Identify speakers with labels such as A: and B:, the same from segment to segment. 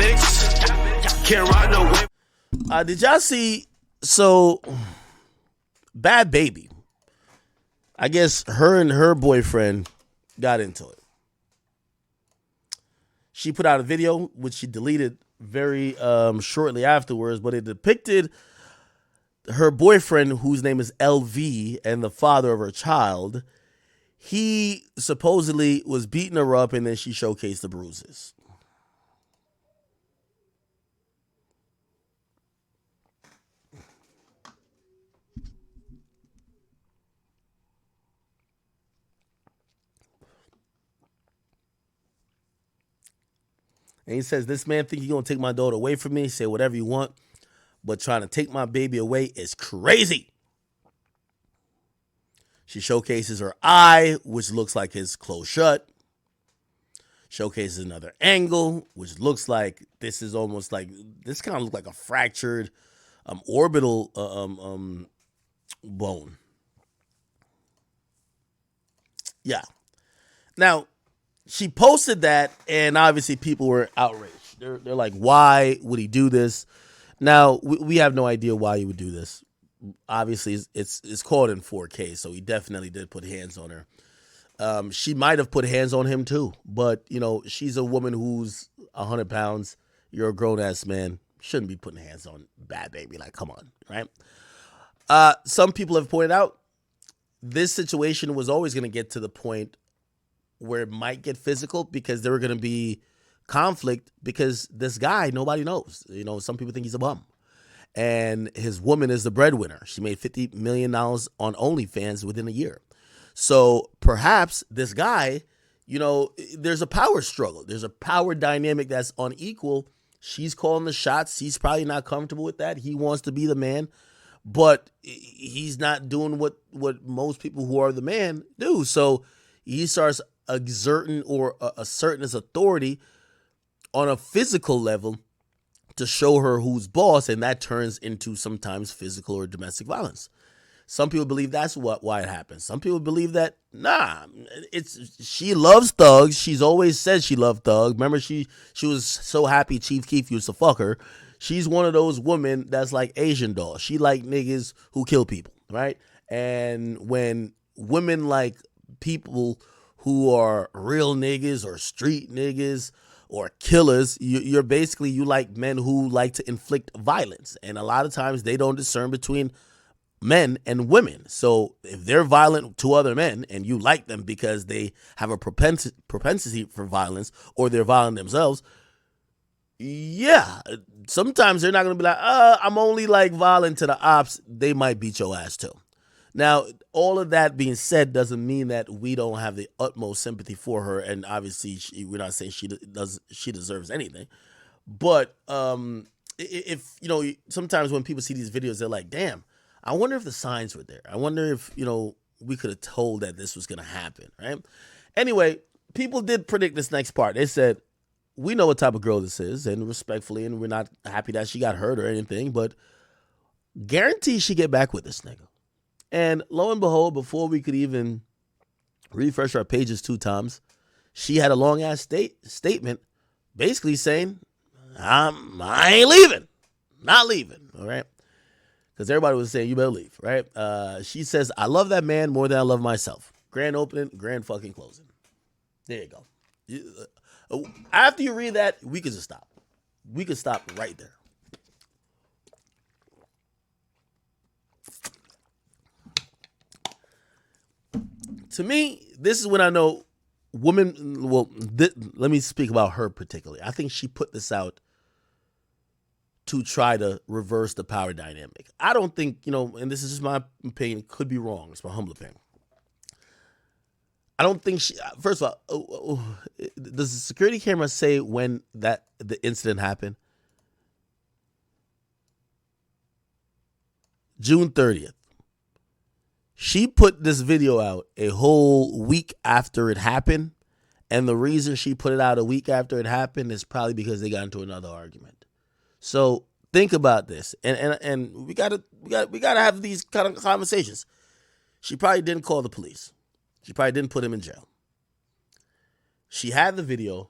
A: Akademiks. Can't ride no wave.
B: Did y'all see? So, Bad Baby. I guess her and her boyfriend got into it. She put out a video, which she deleted very shortly afterwards, but it depicted her boyfriend, whose name is LV, and the father of her child. He supposedly was beating her up, and then she showcased the bruises. And he says, this man think he gonna take my daughter away from me, say whatever you want, but trying to take my baby away is crazy. She showcases her eye, which looks like it's closed shut. Showcases another angle, which looks like this is almost like, this kind of looks like a fractured orbital bone. Yeah. Now, she posted that, and obviously people were outraged. They're like, why would he do this? Now, we have no idea why he would do this. Obviously, it's caught in 4K, so he definitely did put hands on her. She might have put hands on him too, but, you know, she's a woman who's 100 pounds. You're a grown-ass man. Shouldn't be putting hands on Bad Baby. Like, come on, right? Some people have pointed out this situation was always going to get to the point where it might get physical because there were going to be conflict because this guy, nobody knows. You know, some people think he's a bum. And his woman is the breadwinner. She made $50 million on OnlyFans within a year. So perhaps this guy, you know, there's a power struggle. There's a power dynamic that's unequal. She's calling the shots. He's probably not comfortable with that. He wants to be the man, but he's not doing what most people who are the man do. So he starts exerting or asserting his authority on a physical level to show her who's boss, and that turns into sometimes physical or domestic violence. Some people believe that's why it happens. Some people believe that, nah, she loves thugs. She's always said she loved thugs. Remember, she was so happy Chief Keef used to fuck her. She's one of those women that's like Asian doll. She like niggas who kill people, right? And when women like people who are real niggas or street niggas or killers, you're basically, you like men who like to inflict violence. And a lot of times they don't discern between men and women. So if they're violent to other men and you like them because they have a propensity for violence or they're violent themselves, yeah, sometimes they're not going to be like, I'm only like violent to the ops. They might beat your ass too. Now, all of that being said doesn't mean that we don't have the utmost sympathy for her, and obviously we're not saying she deserves anything. But if, you know, sometimes when people see these videos, they're like, damn, I wonder if the signs were there. I wonder if, you know, we could have told that this was going to happen, right? Anyway, people did predict this next part. They said, we know what type of girl this is, and respectfully, and we're not happy that she got hurt or anything, but guarantee she get back with this nigga. And lo and behold, before we could even refresh our pages 2 times, she had a long-ass statement basically saying, I ain't leaving. Not leaving, all right? Because everybody was saying, you better leave, right? She says, I love that man more than I love myself. Grand opening, grand fucking closing. There you go. After you read that, we could just stop. We could stop right there. To me, this is when I know women, well, let me speak about her particularly. I think she put this out to try to reverse the power dynamic. I don't think, you know, and this is just my opinion, it could be wrong. It's my humble opinion. I don't think she, first of all, does the security camera say when the incident happened? June 30th. She put this video out a whole week after it happened, and the reason she put it out a week after it happened is probably because they got into another argument. So think about this, and we gotta have these kind of conversations. She probably didn't call the police. She probably didn't put him in jail. She had the video,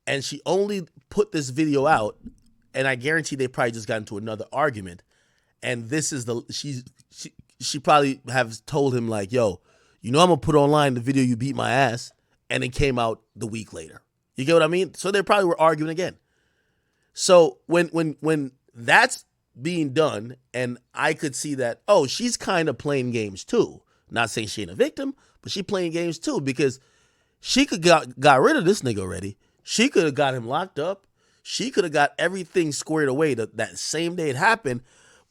B: and she only put this video out, and I guarantee they probably just got into another argument, and this is she probably have told him like, yo, I'm gonna put online the video you beat my ass, and it came out the week later. You get what I mean? So they probably were arguing again. So when that's being done, and I could see that, oh, she's kind of playing games too. Not saying she ain't a victim, but she playing games too, because she could got rid of this nigga already. She could have got him locked up. She could have got everything squared away that same day it happened.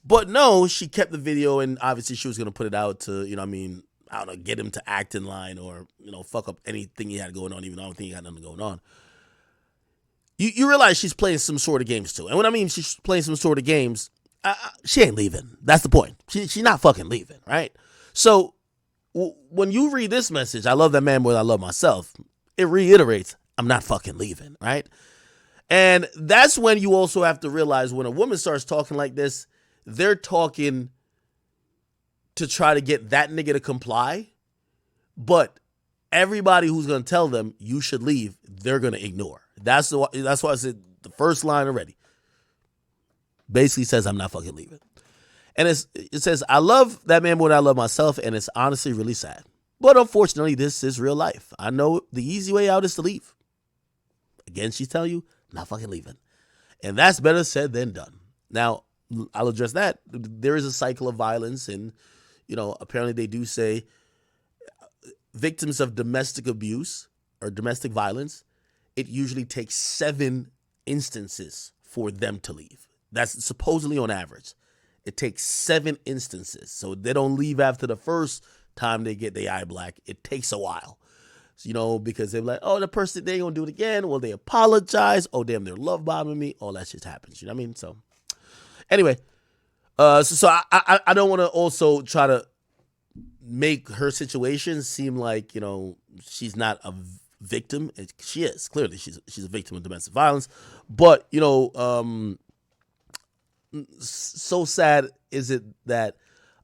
B: But no, she kept the video, and obviously she was going to put it out to, I don't know, get him to act in line or, fuck up anything he had going on, even though I don't think he had nothing going on. You realize she's playing some sort of games too. And when I mean she's playing some sort of games, she ain't leaving. That's the point. She's not fucking leaving, right? So when you read this message, I love that man more than I love myself, it reiterates, I'm not fucking leaving, right? And that's when you also have to realize when a woman starts talking like this, they're talking to try to get that nigga to comply. But everybody who's going to tell them you should leave, they're going to ignore. That's why I said the first line already basically says, I'm not fucking leaving. And it says, I love that man more than I love myself, and it's honestly really sad. But unfortunately, this is real life. I know the easy way out is to leave. Again, she's telling you, not fucking leaving. And that's better said than done. Now, I'll address that. There is a cycle of violence, and, apparently they do say victims of domestic abuse or domestic violence, it usually takes 7 instances for them to leave. That's supposedly on average. It takes 7 instances. So they don't leave after the first time they get their eye black. It takes a while. Because they're like, oh, the person, they ain't gonna do it again. Well, they apologize. Oh, damn, they're love bombing me. All that shit happens. You know what I mean? So anyway, so I don't want to also try to make her situation seem like, she's not a victim. She is. Clearly, she's a victim of domestic violence. But, so sad is it that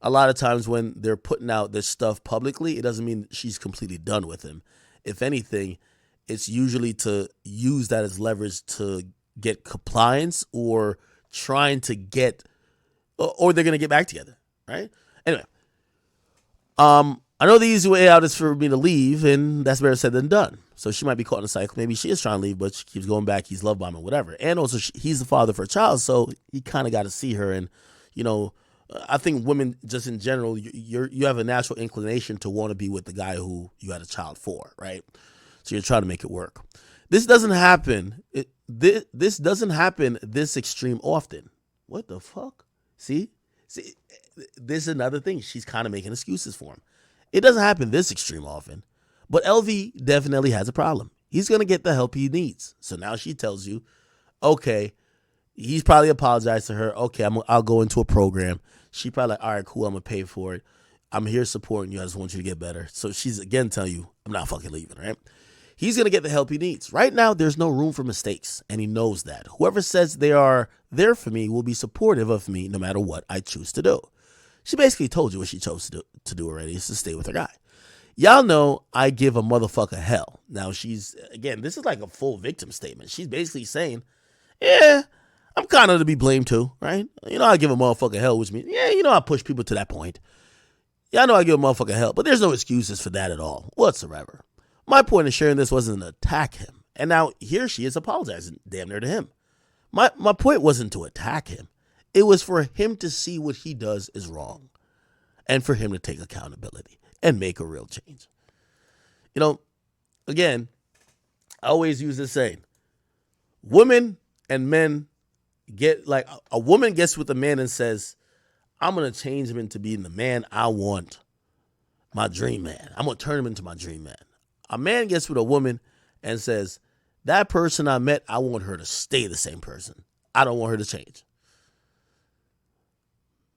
B: a lot of times when they're putting out this stuff publicly, it doesn't mean she's completely done with him. If anything, it's usually to use that as leverage to get compliance or trying to get, or they're going to get back together, right? Anyway, I know the easy way out is for me to leave, and that's better said than done. So she might be caught in a cycle. Maybe she is trying to leave, but she keeps going back. He's love bombing, whatever. And also, he's the father for a child, so he kind of got to see her. And, I think women just in general, you have a natural inclination to want to be with the guy who you had a child for, right? So you're trying to make it work. This doesn't happen. This doesn't happen this extreme often. What the fuck? See, this is another thing. She's kind of making excuses for him. It doesn't happen this extreme often, but LV definitely has a problem. He's going to get the help he needs. So now she tells you, okay, he's probably apologized to her. Okay, I'll go into a program. She probably like, all right, cool, I'm going to pay for it. I'm here supporting you. I just want you to get better. So she's again telling you, I'm not fucking leaving, right? He's going to get the help he needs. Right now, there's no room for mistakes, and he knows that. Whoever says they are there for me will be supportive of me no matter what I choose to do. She basically told you what she chose to do already, is to stay with her guy. Y'all know I give a motherfucker hell. Now she's, again, this is like a full victim statement. She's basically saying, yeah, I'm kind of to be blamed too, right? I give a motherfucker hell, which means, yeah, I push people to that point. Yeah, I know I give a motherfucker hell, but there's no excuses for that at all, whatsoever. My point of sharing this wasn't to attack him. And now here she is apologizing damn near to him. My point wasn't to attack him. It was for him to see what he does is wrong and for him to take accountability and make a real change. Again, I always use this saying, women and men get, like, a woman gets with a man and says, I'm going to change him into being the man I want, my dream man. I'm going to turn him into my dream man. A man gets with a woman and says, that person I met, I want her to stay the same person. I don't want her to change.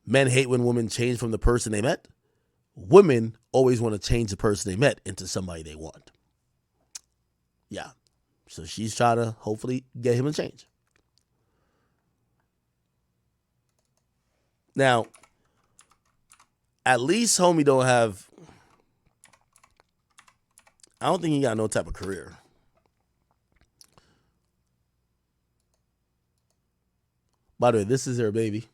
B: Men hate when women change from the person they met. Women always want to change the person they met into somebody they want. Yeah. So she's trying to hopefully get him to change. Now, at least homie don't have, I don't think he got no type of career. By the way, this is her baby.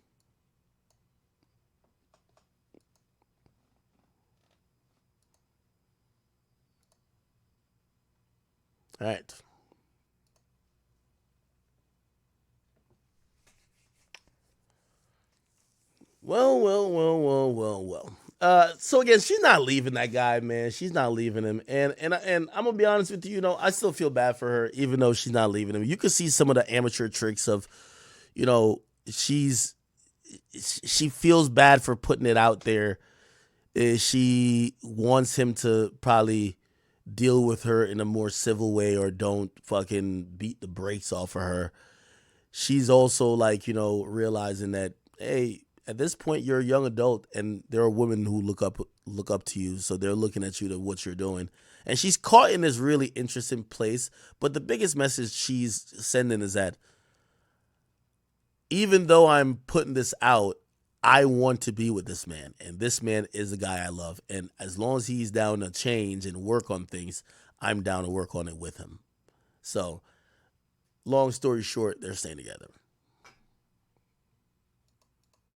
B: All right. Well. So again, she's not leaving that guy, man. She's not leaving him, and I'm gonna be honest with you. You know, I still feel bad for her, even though she's not leaving him. You can see some of the amateur tricks of, you know, she feels bad for putting it out there. She wants him to probably deal with her in a more civil way or don't fucking beat the brakes off of her. She's also like, realizing that, hey, at this point you're a young adult and there are women who look up to you, so they're looking at you to what you're doing. And she's caught in this really interesting place, but the biggest message she's sending is that even though I'm putting this out, I want to be with this man, and this man is the guy I love. And as long as he's down to change and work on things, I'm down to work on it with him. So, long story short, they're staying together.